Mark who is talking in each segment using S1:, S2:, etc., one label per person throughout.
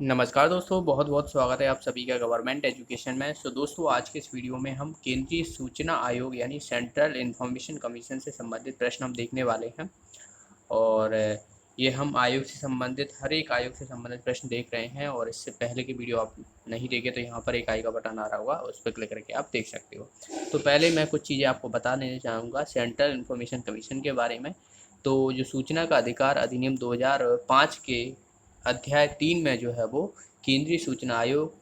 S1: नमस्कार दोस्तों, बहुत बहुत स्वागत है आप सभी का गवर्नमेंट एजुकेशन में। दोस्तों, आज के इस वीडियो में हम केंद्रीय सूचना आयोग यानी सेंट्रल इंफॉर्मेशन कमीशन से संबंधित प्रश्न हम देखने वाले हैं। और ये हम आयोग से संबंधित हर एक आयोग से संबंधित प्रश्न देख रहे हैं। और इससे पहले की वीडियो आप नहीं देखे तो यहाँ पर एक आई का बटन आ रहा होगा, उस पर क्लिक करके आप देख सकते हो। तो पहले मैं कुछ चीज़ें आपको बता देना चाहूँगा सेंट्रल इंफॉर्मेशन कमीशन के बारे में। तो जो सूचना का अधिकार अधिनियम 2005 के अध्याय 3 में जो है वो केंद्रीय सूचना आयोग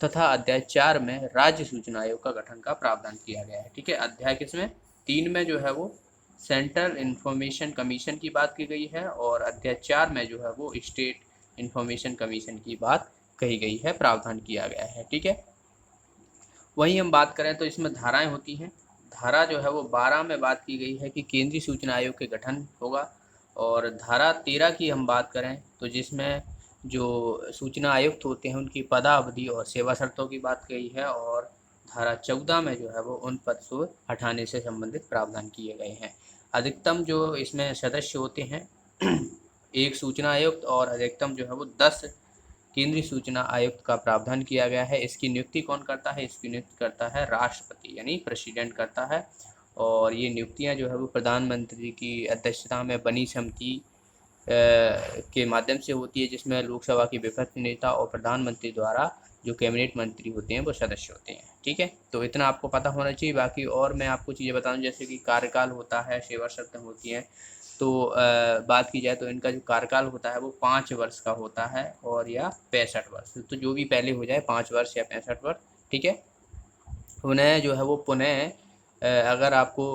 S1: तथा अध्याय 4 में राज्य सूचना आयोग का गठन का प्रावधान किया गया है। ठीक है, अध्याय किसमें 3 में जो है वो सेंट्रल इंफॉर्मेशन कमीशन की बात की गई है, और अध्याय 4 में जो है वो स्टेट इंफॉर्मेशन कमीशन की बात कही गई है, प्रावधान किया गया है। ठीक है, वहीं हम बात करें तो इसमें धाराएं होती हैं। धारा जो है वो 12 में बात की गई है कि केंद्रीय सूचना आयोग के गठन होगा। और धारा 13 की हम बात करें तो जिसमें जो सूचना आयुक्त होते हैं उनकी पदावधि और सेवा शर्तों की बात कही है। और धारा 14 में जो है वो उन पद को हटाने से संबंधित प्रावधान किए गए हैं। अधिकतम जो इसमें सदस्य होते हैं एक सूचना आयुक्त, और अधिकतम जो है वो 10 केंद्रीय सूचना आयुक्त का प्रावधान किया गया है। इसकी नियुक्ति कौन करता है? इसकी नियुक्ति करता है राष्ट्रपति यानी प्रेसिडेंट करता है। और ये नियुक्तियां जो है वो प्रधानमंत्री की अध्यक्षता में बनी समिति के माध्यम से होती है, जिसमें लोकसभा के विपक्ष नेता और प्रधानमंत्री द्वारा जो कैबिनेट मंत्री होते हैं वो सदस्य होते हैं। ठीक है, तो इतना आपको पता होना चाहिए। बाकी और मैं आपको चीज़ें बताऊं, जैसे कि कार्यकाल होता है, सेवा शर्तें होती हैं। तो बात की जाए तो इनका जो कार्यकाल होता है वो 5 वर्ष का होता है, और या 65 वर्ष, तो जो भी पहले हो जाए 5 वर्ष या 65 वर्ष। ठीक है, पुनः जो है वो पुनः अगर आपको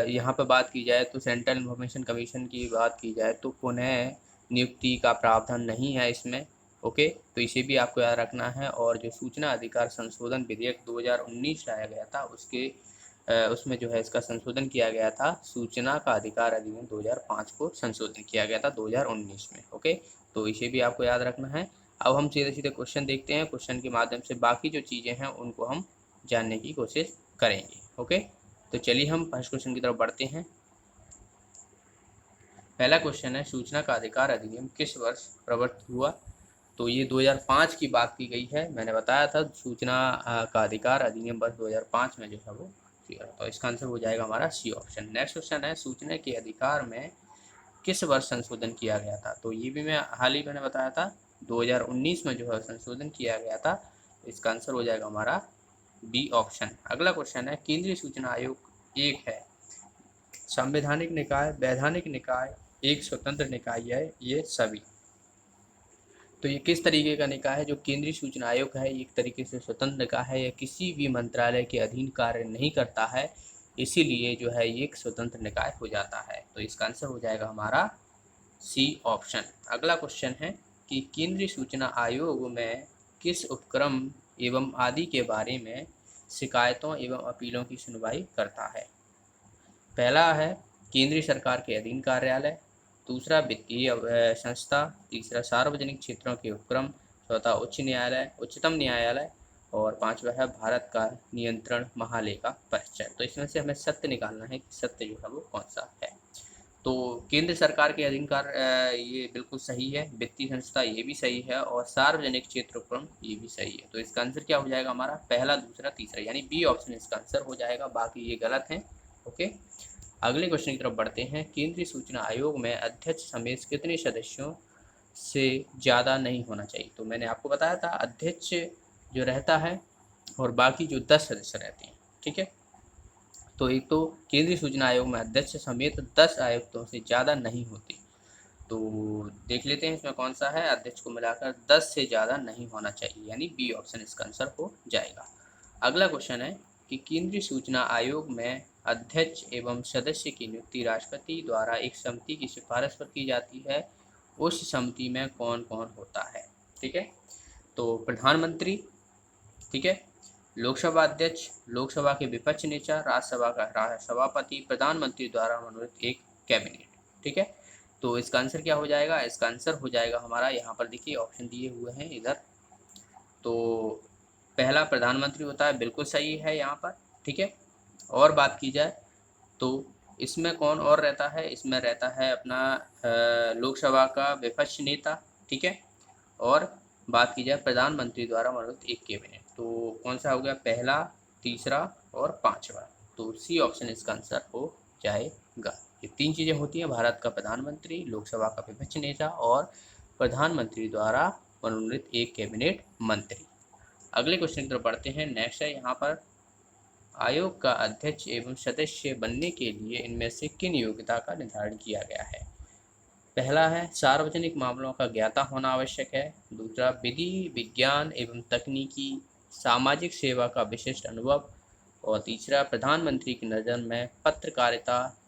S1: यहाँ पर बात की जाए तो सेंट्रल इंफॉर्मेशन कमीशन की बात की जाए तो पुनः नियुक्ति का प्रावधान नहीं है इसमें। ओके, तो इसे भी आपको याद रखना है। और जो सूचना अधिकार संशोधन विधेयक 2019 लाया गया था उसके उसमें जो है इसका संशोधन किया गया था। सूचना का अधिकार अधिनियम 2005 को संशोधन किया गया था 2019 में। ओके, तो इसे भी आपको याद रखना है। अब हम सीधे सीधे क्वेश्चन देखते हैं। क्वेश्चन के माध्यम से बाकी जो चीज़ें हैं उनको हम जानने की कोशिश करेंगे। ओके, तो चलिए हम फर्स्ट क्वेश्चन की तरफ बढ़ते हैं। पहला क्वेश्चन है, सूचना का अधिकार अधिनियम किस वर्ष प्रवर्तित हुआ? तो ये 2005 की बात की गई है। मैंने बताया था सूचना का अधिकार अधिनियम वर्ष 2005 में जो है वो किया। तो इसका आंसर हो जाएगा हमारा सी ऑप्शन। नेक्स्ट क्वेश्चन है, सूचना के अधिकार में किस वर्ष संशोधन किया गया था? तो ये भी मैं हाल ही मैंने बताया था 2019 में जो है संशोधन किया गया था। इसका आंसर हो जाएगा हमारा बी ऑप्शन। अगला क्वेश्चन है, केंद्रीय सूचना आयोग एक है संवैधानिक निकाय, वैधानिक निकाय, एक स्वतंत्र निकाय है, ये सभी? तो ये किस तरीके का निकाय है? जो केंद्रीय सूचना आयोग है एक तरीके से स्वतंत्र निकाय है, या किसी भी मंत्रालय के अधीन कार्य नहीं करता है, इसीलिए जो है ये एक स्वतंत्र निकाय हो जाता है। तो इसका आंसर हो जाएगा हमारा सी ऑप्शन। अगला क्वेश्चन है कि केंद्रीय सूचना आयोग में किस उपक्रम एवं आदि के बारे में शिकायतों एवं अपीलों की सुनवाई करता है? पहला है केंद्रीय सरकार के अधीन कार्यालय, दूसरा वित्तीय संस्था, तीसरा सार्वजनिक क्षेत्रों के उपक्रम, चौथा उच्चतम न्यायालय, और पांचवा है भारत का नियंत्रण महालेखा परीक्षक। तो इसमें से हमें सत्य निकालना है कि सत्य जो है वो कौन सा है। तो केंद्र सरकार के अधीन ये बिल्कुल सही है, वित्तीय संस्था ये भी सही है, और सार्वजनिक क्षेत्र उपक्रम ये भी सही है। तो इसका आंसर क्या हो जाएगा हमारा? पहला, दूसरा, तीसरा, यानी बी ऑप्शन इसका आंसर हो जाएगा। बाकी ये गलत है। ओके, अगले क्वेश्चन की तरफ बढ़ते हैं। केंद्रीय सूचना आयोग में अध्यक्ष समेत कितने सदस्यों से ज़्यादा नहीं होना चाहिए? तो मैंने आपको बताया था अध्यक्ष जो रहता है और बाकी जो 10 सदस्य रहते हैं। ठीक है, तो एक तो केंद्रीय सूचना आयोग में अध्यक्ष समेत 10 आयुक्तों से ज़्यादा नहीं होते। तो देख लेते हैं इसमें कौन सा है। अध्यक्ष को मिलाकर 10 से ज़्यादा नहीं होना चाहिए, यानी बी ऑप्शन इसका आंसर हो जाएगा। अगला क्वेश्चन है कि केंद्रीय सूचना आयोग में अध्यक्ष एवं सदस्य की नियुक्ति राष्ट्रपति द्वारा एक समिति की सिफारिश पर की जाती है। उस समिति में कौन कौन होता है? ठीक है, तो प्रधानमंत्री, ठीक है, लोकसभा अध्यक्ष, लोकसभा के विपक्ष नेता, राज्यसभा का सभापति, प्रधानमंत्री द्वारा मनोनीत एक कैबिनेट। ठीक है, तो इसका आंसर क्या हो जाएगा? इसका आंसर हो जाएगा हमारा, यहाँ पर देखिए ऑप्शन दिए हुए हैं इधर। तो पहला प्रधानमंत्री होता है, बिल्कुल सही है यहाँ पर। ठीक है, और बात की जाए तो इसमें कौन और रहता है? इसमें रहता है अपना लोकसभा का विपक्ष नेता। ठीक है, और बात की जाए प्रधानमंत्री द्वारा मनोनीत एक कैबिनेट, तो कौन सा हो गया, पहला, तीसरा और पांचवा। तो सी ऑप्शन इसका आंसर हो जाएगा। ये तीन चीज़ें होती हैं, भारत का प्रधानमंत्री, लोकसभा का विपक्ष नेता और प्रधानमंत्री द्वारा मनोनीत एक कैबिनेट मंत्री। अगले क्वेश्चन की तरफ बढ़ते हैं। नेक्स्ट है यहाँ पर, आयोग का अध्यक्ष एवं सदस्य बनने के लिए इनमें से किन योग्यता का निर्धारण किया गया है। पहला है, सार्वजनिक मामलों का ज्ञाता होना आवश्यक है। दूसरा, विधि विज्ञान एवं तकनीकी सामाजिक सेवा का विशिष्ट अनुभव। और तीसरा, प्रधानमंत्री की नज़र में पत्रकारिता,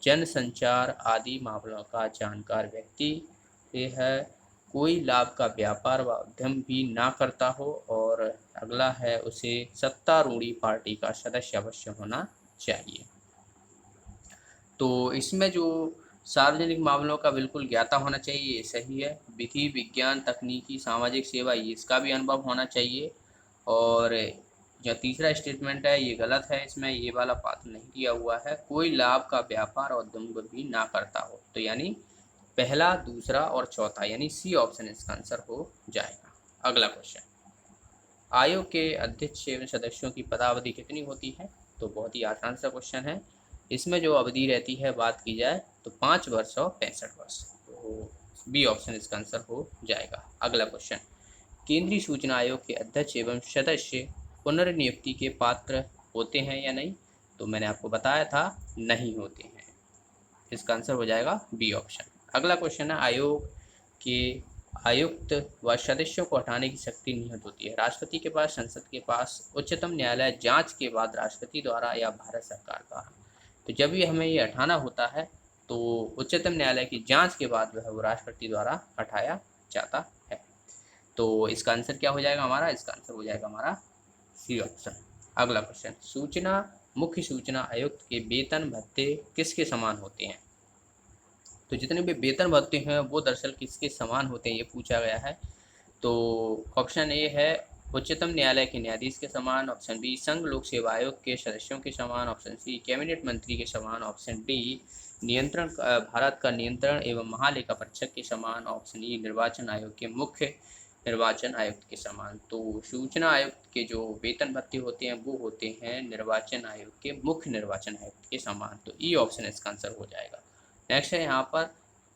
S1: जनसंचार आदि मामलों का जानकार व्यक्ति। ये है, कोई लाभ का व्यापार व उद्यम भी ना करता हो। और अगला है, उसे सत्तारूढ़ी पार्टी का सदस्य अवश्य होना चाहिए। तो इसमें जो सार्वजनिक मामलों का बिल्कुल ज्ञाता होना चाहिए, ये सही है। विधि विज्ञान तकनीकी सामाजिक सेवा, ये इसका भी अनुभव होना चाहिए। और जो तीसरा स्टेटमेंट है ये गलत है, इसमें ये वाला पात्र नहीं दिया हुआ है। कोई लाभ का व्यापार और उद्यम भी ना करता हो, तो यानी पहला, दूसरा और चौथा, यानी सी ऑप्शन इसका आंसर हो जाएगा। अगला क्वेश्चन, आयोग के अध्यक्ष एवं सदस्यों की पदावधि कितनी होती है। तो बहुत ही आसान सा क्वेश्चन है। इसमें जो अवधि रहती है, बात की जाए तो 5 वर्ष और 65 वर्ष। तो बी ऑप्शन इसका आंसर हो जाएगा। अगला क्वेश्चन, केंद्रीय सूचना आयोग के अध्यक्ष एवं सदस्य पुनर्नियुक्ति के पात्र होते हैं या नहीं। तो मैंने आपको बताया था, नहीं होते हैं। इसका आंसर हो जाएगा बी ऑप्शन। अगला क्वेश्चन है, आयोग के आयुक्त व सदस्यों को हटाने की शक्ति निहित होती है। राष्ट्रपति के पास, संसद के पास, उच्चतम न्यायालय जांच के बाद राष्ट्रपति द्वारा या भारत सरकार द्वारा। तो जब भी हमें ये हटाना होता है तो उच्चतम न्यायालय की जांच के बाद जो है वो राष्ट्रपति द्वारा हटाया जाता है। तो इसका आंसर क्या हो जाएगा हमारा, इसका आंसर हो जाएगा हमारा सी ऑप्शन। अगला क्वेश्चन, सूचना मुख्य सूचना आयुक्त के वेतन भत्ते किसके समान होते हैं। तो जितने भी वेतन भत्ते हैं वो दरअसल किसके समान होते हैं, ये पूछा गया है। तो ऑप्शन ए है उच्चतम न्यायालय के न्यायाधीश के समान। ऑप्शन बी, संघ लोक सेवा आयोग के सदस्यों के समान। ऑप्शन सी, कैबिनेट मंत्री के समान। ऑप्शन डी, नियंत्रण भारत का नियंत्रण एवं महालेखा परीक्षक के समान। ऑप्शन ई, निर्वाचन आयोग के मुख्य निर्वाचन आयुक्त के समान। तो सूचना आयुक्त के जो वेतन भत्ते होते हैं वो होते हैं निर्वाचन आयोग के मुख्य निर्वाचन आयुक्त के समान। तो ई ऑप्शन इसका आंसर हो जाएगा। नेक्स्ट है यहाँ पर,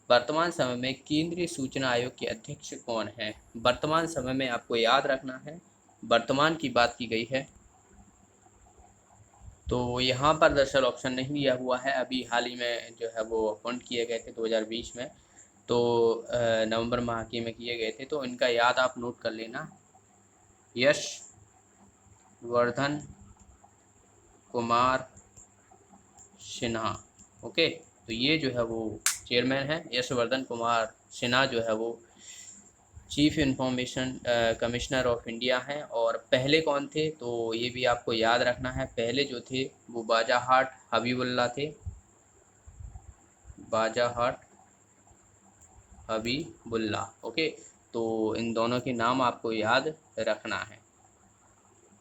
S1: वर्तमान समय में केंद्रीय सूचना आयोग के अध्यक्ष कौन है। वर्तमान समय में आपको याद रखना है, वर्तमान की बात की गई है। तो यहाँ पर दरअसल ऑप्शन नहीं दिया हुआ है। अभी हाल ही में जो है वो अपॉइंट किए गए थे 2020 में, तो नवंबर माह के में किए गए थे। तो इनका याद आप नोट कर लेना, यशवर्धन कुमार सिन्हा। ओके, तो ये जो है वो चेयरमैन है। यशवर्धन कुमार सिन्हा जो है वो chief information commissioner of India हैं। और पहले कौन थे, तो ये भी आपको याद रखना है। पहले जो थे वो बाजाहाट हबीबुल्ला थे, बाजाहाट हबीबुल्ला। ओके, तो इन दोनों के नाम आपको याद रखना है।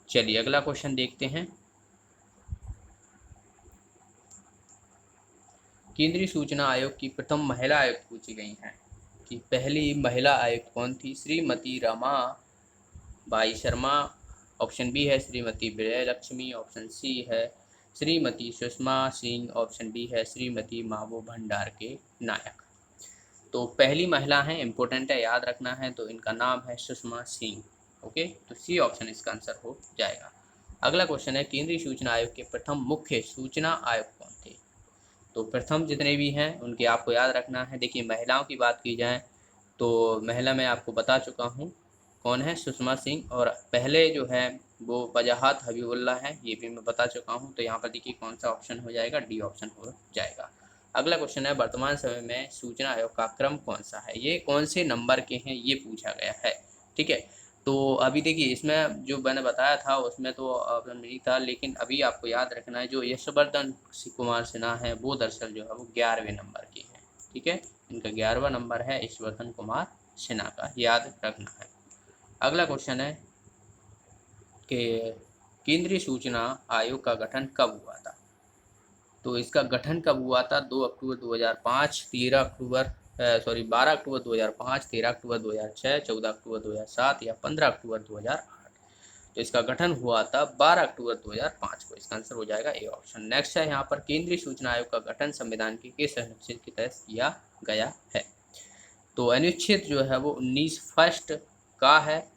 S1: चलिए अगला क्वेश्चन देखते हैं। केंद्रीय सूचना आयोग की प्रथम महिला आयुक्त पूछी गई हैं कि पहली महिला आयुक्त कौन थी। श्रीमती रमा बाई शर्मा। ऑप्शन बी है श्रीमती विजय लक्ष्मी। ऑप्शन सी है श्रीमती सुषमा सिंह। ऑप्शन डी है श्रीमती मावो भंडार के नायक। तो पहली महिला है, इंपॉर्टेंट है, याद रखना है। तो इनका नाम है सुषमा सिंह। ओके, तो सी ऑप्शन इसका आंसर हो जाएगा। अगला क्वेश्चन है, केंद्रीय सूचना आयोग के प्रथम मुख्य सूचना आयुक्त कौन थे। तो प्रथम जितने भी हैं उनके आपको याद रखना है। देखिए, महिलाओं की बात की जाए तो महिला मैं आपको बता चुका हूँ कौन है, सुषमा सिंह। और पहले जो है वो वजाहत हबीबुल्ला है, ये भी मैं बता चुका हूँ। तो यहाँ पर देखिए कौन सा ऑप्शन हो जाएगा, डी ऑप्शन हो जाएगा। अगला क्वेश्चन है, वर्तमान समय में सूचना आयोग का क्रम कौन सा है, ये कौन से नंबर के हैं, ये पूछा गया है। ठीक है, तो अभी देखिए इसमें जो मैंने बताया था उसमें तो ऑप्शन नहीं था, लेकिन अभी आपको याद रखना है जो यशवर्धन कुमार सिन्हा है वो दरअसल जो है वो 11वें नंबर के हैं। ठीक है, इनका 11वां नंबर है यशवर्धन कुमार सिन्हा का, याद रखना है। अगला क्वेश्चन है कि केंद्रीय सूचना आयोग का गठन कब हुआ था। तो इसका गठन कब हुआ था, 2 अक्टूबर 2005, 13 अक्टूबर 12 अक्टूबर 2005, 13 अक्टूबर 2006, 14 अक्टूबर 2007 या 15 अक्टूबर 2008। तो इसका गठन हुआ था 12 अक्टूबर 2005 को। इसका आंसर हो जाएगा ए ऑप्शन। नेक्स्ट है यहाँ पर, केंद्रीय सूचना आयोग का गठन संविधान के किस अनुच्छेद के तहत किया गया है? तो अनुच्छेद जो है वो 19 फर्स्ट का है,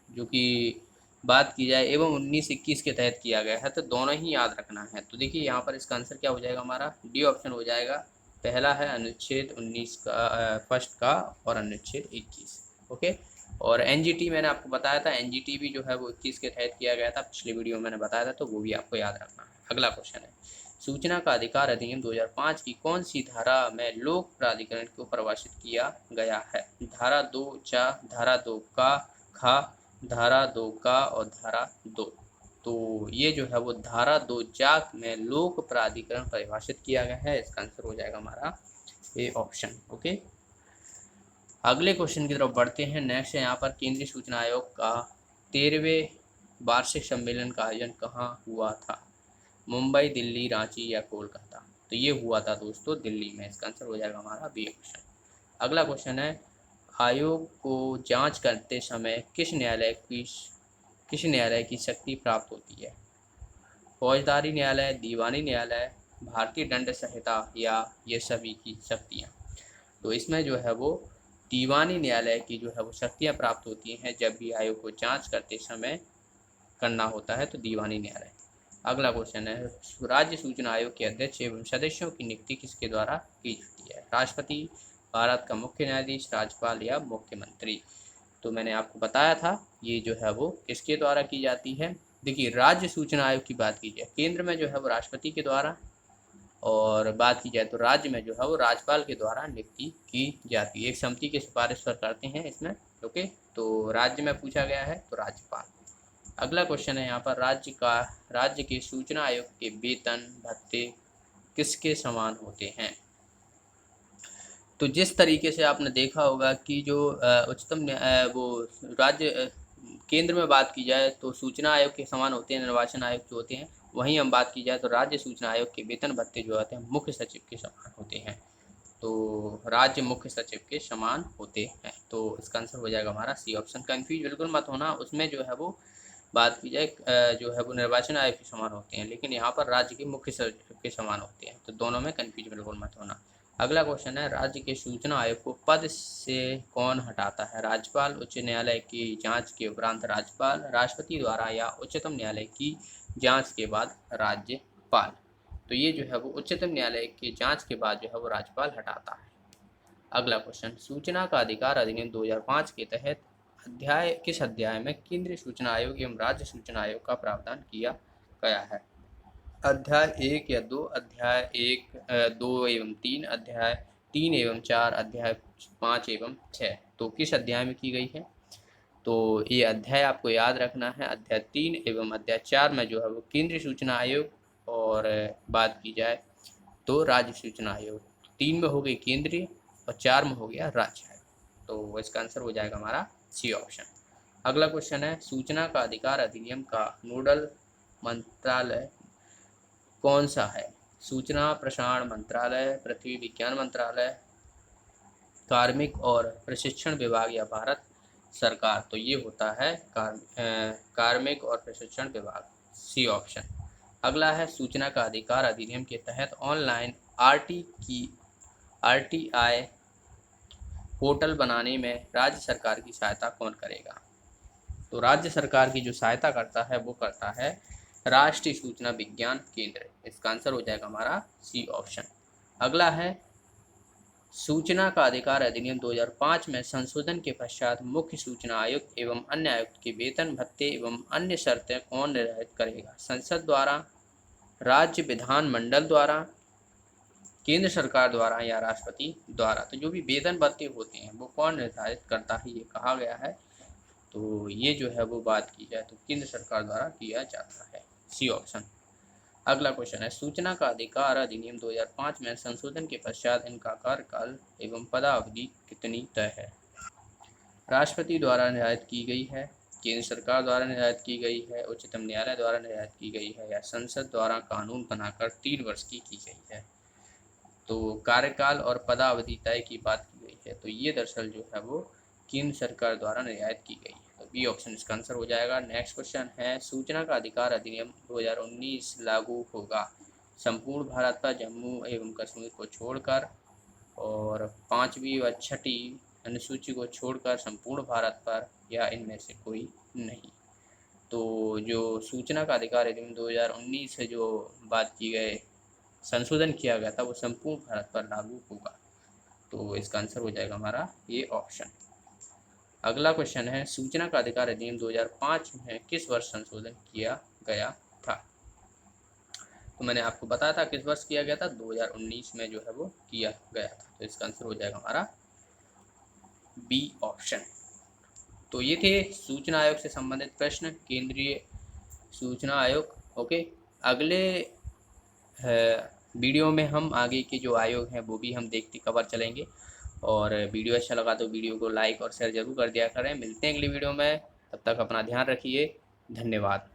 S1: जो कि बात की जाए एवं 19-21 के तहत किया गया है, तो दोनों ही याद रखना है। तो देखिए यहाँ पर इसका आंसर क्या हो जाएगा, हमारा डी ऑप्शन हो जाएगा। पहला है अनुच्छेद 19 का फर्स्ट का और अनुच्छेद 21। ओके। और एनजीटी मैंने आपको बताया था, एनजीटी भी जो है वो 21 के तहत किया गया था, पिछले वीडियो में मैंने बताया था, तो वो भी आपको याद रखना है। अगला क्वेश्चन है, सूचना का अधिकार अधिनियम 2005 की कौन सी धारा में लोक प्राधिकरण को परिभाषित किया गया है? धारा 2 चा, धारा 2 का खा, धारा 2 का और धारा 2। तो ये जो है वो धारा 2 जाक में लोक प्राधिकरण परिभाषित किया गया है। इसका आंसर हो जाएगा हमारा ए ऑप्शन। ओके। अगले क्वेश्चन की तरफ बढ़ते हैं। नेक्स्ट है यहाँ पर, केंद्रीय सूचना आयोग का 13वें वार्षिक सम्मेलन का आयोजन कहाँ हुआ था? मुंबई, दिल्ली, रांची या कोलकाता? तो ये हुआ था दोस्तों दिल्ली में। इसका आंसर हो जाएगा हमारा बी ऑप्शन। अगला क्वेश्चन है, आयोग को जांच करते समय किस न्यायालय की शक्ति प्राप्त होती है? फौजदारी न्यायालय, दीवानी न्यायालय, भारतीय दंड संहिता या ये सभी की शक्तियाँ? तो इसमें जो है वो दीवानी न्यायालय की जो है वो शक्तियाँ प्राप्त होती हैं जब भी आयोग को जांच करते समय करना होता है, तो दीवानी न्यायालय। अगला क्वेश्चन है, राज्य सूचना आयोग के अध्यक्ष एवं सदस्यों की नियुक्ति किसके द्वारा की जाती है? राष्ट्रपति, भारत का मुख्य न्यायाधीश, राज्यपाल या मुख्यमंत्री? तो मैंने आपको बताया था ये जो है वो किसके द्वारा की जाती है। देखिए, राज्य सूचना आयोग की बात की जाए, केंद्र में जो है वो राष्ट्रपति के द्वारा, और बात की जाए तो राज्य में जो है वो राज्यपाल के द्वारा नियुक्ति की जाती है। एक समिति की सिफारिश पर करते हैं इसमें। ओके। तो राज्य में पूछा गया है तो राज्यपाल। अगला क्वेश्चन है यहाँ पर, राज्य के सूचना आयोग के वेतन भत्ते किसके समान होते हैं? तो जिस तरीके से आपने देखा होगा कि जो उच्चतम वो राज्य केंद्र में बात की जाए तो सूचना आयोग के समान होते हैं, निर्वाचन आयोग जो होते हैं। वहीं हम बात की जाए तो राज्य सूचना आयोग के वेतन भत्ते जो होते हैं मुख्य सचिव के समान होते हैं। तो राज्य मुख्य सचिव के समान होते हैं। तो इसका आंसर हो जाएगा हमारा सी ऑप्शन। कंफ्यूज बिल्कुल मत होना, उसमें जो है वो बात की जाए जो है वो निर्वाचन आयोग के समान होते हैं, लेकिन यहाँ पर राज्य के मुख्य सचिव के समान होते हैं। तो दोनों में कंफ्यूज बिल्कुल मत होना। अगला क्वेश्चन है, राज्य के सूचना आयोग को पद से कौन हटाता है? राज्यपाल, उच्च न्यायालय की जांच के उपरांत राज्यपाल, राष्ट्रपति द्वारा या उच्चतम न्यायालय की जांच के बाद राज्यपाल? तो ये जो है वो उच्चतम न्यायालय की जांच के बाद जो है वो राज्यपाल हटाता है। अगला क्वेश्चन, सूचना का अधिकार अधिनियम 2005 के तहत किस अध्याय में केंद्रीय सूचना आयोग एवं राज्य सूचना आयोग का प्रावधान किया गया है? अध्याय 1 या 2, अध्याय 1, 2 एवं 3, अध्याय 3 एवं 4, अध्याय 5 एवं 6? तो किस अध्याय में की गई है? तो ये अध्याय आपको याद रखना है। अध्याय 3 एवं अध्याय 4 में जो है वो केंद्रीय सूचना आयोग, और बात की जाए तो राज्य सूचना आयोग। 3 में हो गई केंद्रीय और 4 में हो गया राज्य आयोग। तो इसका आंसर हो जाएगा हमारा सी ऑप्शन। अगला क्वेश्चन है, सूचना का अधिकार अधिनियम का नोडल मंत्रालय कौन सा है? सूचना प्रसारण मंत्रालय, पृथ्वी विज्ञान मंत्रालय, कार्मिक और प्रशिक्षण विभाग या भारत सरकार? तो ये होता है कार्मिक और प्रशिक्षण विभाग, सी ऑप्शन। अगला है, सूचना का अधिकार अधिनियम के तहत ऑनलाइन आरटीआई पोर्टल बनाने में राज्य सरकार की सहायता कौन करेगा? तो राज्य सरकार की जो सहायता करता है वो करता है राष्ट्रीय सूचना विज्ञान केंद्र। इसका आंसर हो जाएगा हमारा सी ऑप्शन। अगला है, सूचना का अधिकार अधिनियम 2005 में संशोधन के पश्चात मुख्य सूचना आयुक्त एवं अन्य आयुक्त के वेतन भत्ते एवं अन्य शर्तें कौन निर्धारित करेगा? संसद द्वारा, राज्य विधानमंडल द्वारा, केंद्र सरकार द्वारा या राष्ट्रपति द्वारा? तो जो भी वेतन भत्ते होते हैं वो कौन निर्धारित करता है, ये कहा गया है। तो ये जो है वो बात की जाए तो केंद्र सरकार द्वारा किया जाता है, सी ऑप्शन। अगला क्वेश्चन है, सूचना का अधिकार अधिनियम 2005 में संशोधन के पश्चात इनका कार्यकाल एवं पदावधि कितनी तय है? राष्ट्रपति द्वारा निर्धारित की गई है, केंद्र सरकार द्वारा निर्धारित की गई है, उच्चतम न्यायालय द्वारा निर्धारित की गई है, या संसद द्वारा कानून बनाकर 3 वर्ष की गई है? तो कार्यकाल और पदावधि तय की बात की गई है। तो ये दरअसल जो है वो केंद्र सरकार द्वारा निर्धारित की गई है। तो बी ऑप्शन इसका आंसर हो जाएगा। नेक्स्ट क्वेश्चन है, सूचना का अधिकार अधिनियम 2019 लागू होगा संपूर्ण भारत पर जम्मू एवं कश्मीर को छोड़कर, और 5वीं व 6ठी अनुसूची को छोड़कर संपूर्ण भारत पर, या इनमें से कोई नहीं। तो जो सूचना का अधिकार अधिनियम 2019 से जो बात की गई, संशोधन किया गया था, वो संपूर्ण भारत पर लागू होगा। तो इसका आंसर हो जाएगा हमारा ये ऑप्शन। अगला क्वेश्चन है, सूचना का अधिकार अधिनियम 2005 में किस वर्ष संशोधन किया गया था? तो मैंने आपको बताया था किस वर्ष किया गया था, 2019 में जो है वो किया गया था। तो इसका आंसर हो जाएगा हमारा बी ऑप्शन। तो ये थे सूचना आयोग से संबंधित प्रश्न, केंद्रीय सूचना आयोग। ओके, अगले वीडियो में हम आगे के जो आयोग हैं वो भी हम देखते कवर चलेंगे। और वीडियो अच्छा लगा तो वीडियो को लाइक और शेयर जरूर कर दिया करें। मिलते हैं अगली वीडियो में, तब तक अपना ध्यान रखिए। धन्यवाद।